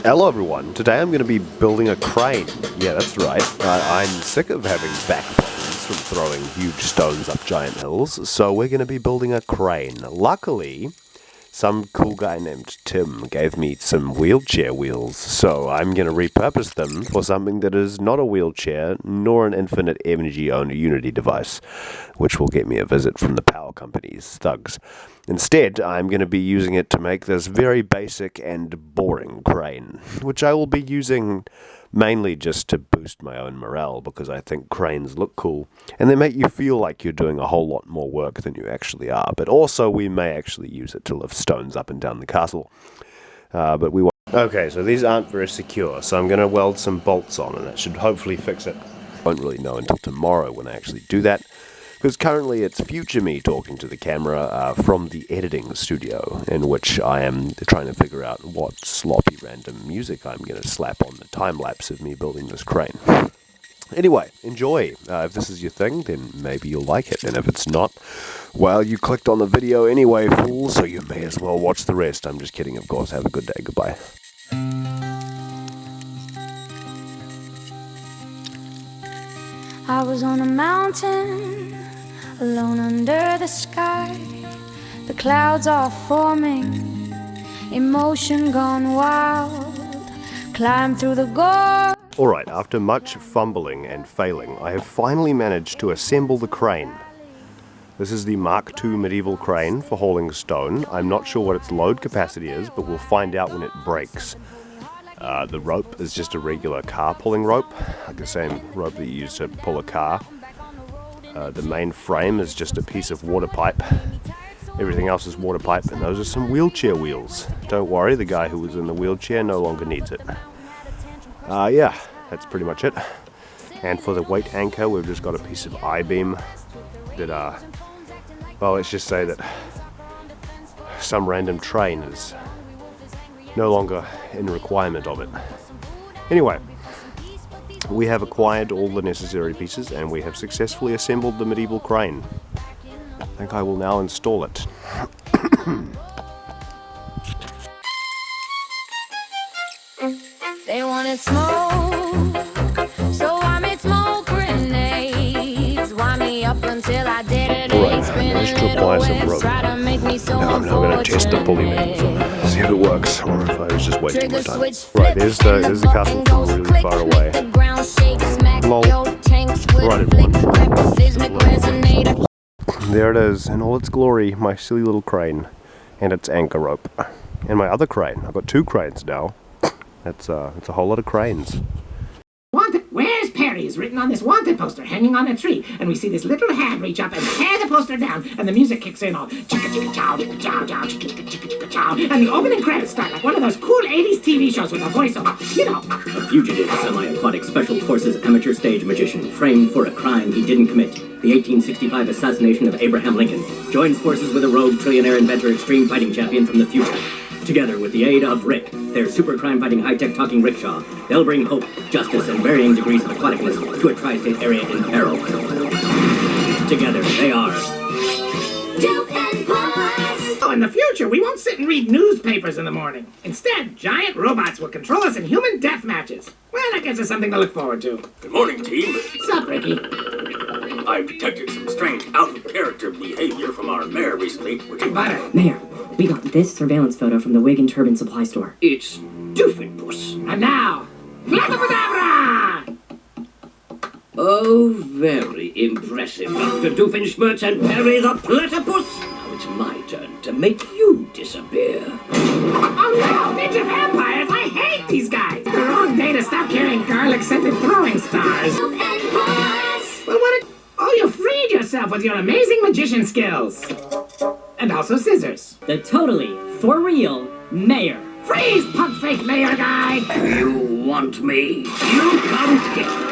Hello everyone, today I'm going to be building a crane. Yeah, that's right. I'm sick of having back problems from throwing huge stones up giant hills, so we're going to be building a crane. Luckily, some cool guy named Tim gave me some wheelchair wheels, so I'm going to repurpose them for something that is not a wheelchair, nor an infinite energy-owned Unity device, which will get me a visit from the power company's thugs. Instead, I'm going to be using it to make this very basic and boring crane, which I will be using mainly just to boost my own morale, because I think cranes look cool, and they make you feel like you're doing a whole lot more work than you actually are. But also, we may actually use it to lift stones up and down the castle. But we won't. Okay, so these aren't very secure, so I'm going to weld some bolts on, and that should hopefully fix it. Won't really know until tomorrow when I actually do that, because currently it's future me talking to the camera from the editing studio, in which I am trying to figure out what sloppy random music I'm going to slap on the time-lapse of me building this crane. Anyway, enjoy. If this is your thing, then maybe you'll like it, and if it's not, well, you clicked on the video anyway, fool, so you may as well watch the rest. I'm just kidding, of course. Have a good day. Goodbye. I was on a mountain, alone under the sky. The clouds are forming, emotion gone wild. Climb through the gorge. Alright, after much fumbling and failing, I have finally managed to assemble the crane. This is the Mark II medieval crane for hauling stone. I'm not sure what its load capacity is, but we'll find out when it breaks. The rope is just a regular car pulling rope, like the same rope that you use to pull a car. The main frame is just a piece of water pipe. Everything else is water pipe, and those are some wheelchair wheels. Don't worry, the guy who was in the wheelchair no longer needs it. Yeah, that's pretty much it. And for the weight anchor, we've just got a piece of I-beam that, well, let's just say that some random train is no longer in requirement of it. Anyway, we have acquired all the necessary pieces, and we have successfully assembled the medieval crane. I think I will now install it. They wanted smoke, so I made smoke grenades. Wind me up until I did it. Alright, I managed to apply some rope. Now I'm going to test the pulley mechanism, see if it works, or if I was just wasting my time. Right, there's the castle from really far away. Lol. Right at once. There it is, in all its glory, my silly little crane, and its anchor rope. And my other crane. I've got two cranes now. It's a whole lot of cranes. Wanted. Where's Perry is written on this wanted poster hanging on a tree, and we see this little hand reach up and tear the poster down, and the music kicks in all chicka chicka chow chicka chow chow chicka chicka chicka chow, and the opening credits start like one of those cool 80s TV shows with a voiceover, you know. A fugitive semi-aquatic special forces amateur stage magician framed for a crime he didn't commit. The 1865 assassination of Abraham Lincoln joins forces with a rogue trillionaire inventor extreme fighting champion from the future. Together with the aid of Rick, their super crime-fighting high-tech talking rickshaw, they'll bring hope, justice, and varying degrees of aquaticness to a tri-state area in peril. Together, they are... Doof and Boys! Oh, in the future, we won't sit and read newspapers in the morning. Instead, giant robots will control us in human death matches. Well, that gives us something to look forward to. Good morning, team. Sup, Ricky? I've detected some strange out-of-character behavior from our mayor recently, which is... Mayor, we got this surveillance photo from the Wig and Turban supply store. It's Doofenpuss. And now, Platypodabra! Oh, very impressive, Dr. Doofenshmirtz and Perry the Platypus. Now it's my turn to make you disappear. Oh no, ninja vampires! I hate these guys! The wrong day to stop carrying garlic-scented throwing stars. Doof and Boys! Well, what? Oh, you freed yourself with your amazing magician skills. And also scissors. The totally, for real, mayor. Freeze, punk fake mayor guy! You want me? You come get me.